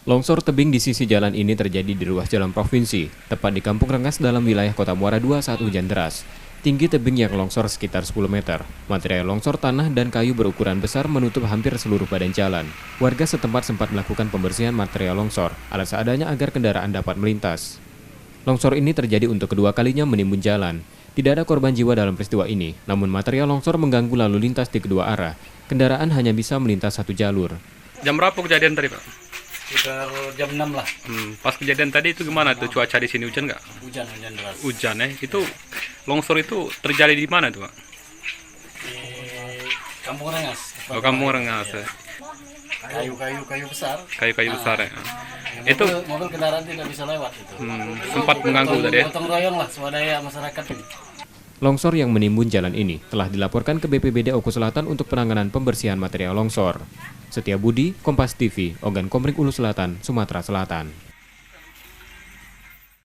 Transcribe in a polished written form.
Longsor tebing di sisi jalan ini terjadi di ruas jalan provinsi, tepat di Kampung Rengas dalam wilayah Kota Muara II saat hujan deras. Tinggi tebing yang longsor sekitar 10 meter. Material longsor tanah dan kayu berukuran besar menutup hampir seluruh badan jalan. Warga setempat sempat melakukan pembersihan material longsor, alat seadanya agar kendaraan dapat melintas. Longsor ini terjadi untuk kedua kalinya menimbun jalan. Tidak ada korban jiwa dalam peristiwa ini, namun material longsor mengganggu lalu lintas di kedua arah. Kendaraan hanya bisa melintas satu jalur. Jam berapa kejadian tadi, Pak? Sekitar jam 6 lah. Pas kejadian tadi itu gimana tuh cuaca di sini, hujan nggak? Hujan deras. Hujan ya. Itu longsor itu terjadi di mana tuh, Pak? Di Kampung Rengas. Oh, Kampung Rengas. Ya. Kayu besar. Kayu-kayu besar ya. Itu Itu mobil kendaraan tidak bisa lewat itu. sempat mengganggu tadi ya. Gotong royong lah swadaya masyarakat ini. Longsor yang menimbun jalan ini telah dilaporkan ke BPBD Oku Selatan untuk penanganan pembersihan material longsor. Setia Budi, Kompas TV, Ogan Komering Ulu Selatan, Sumatera Selatan.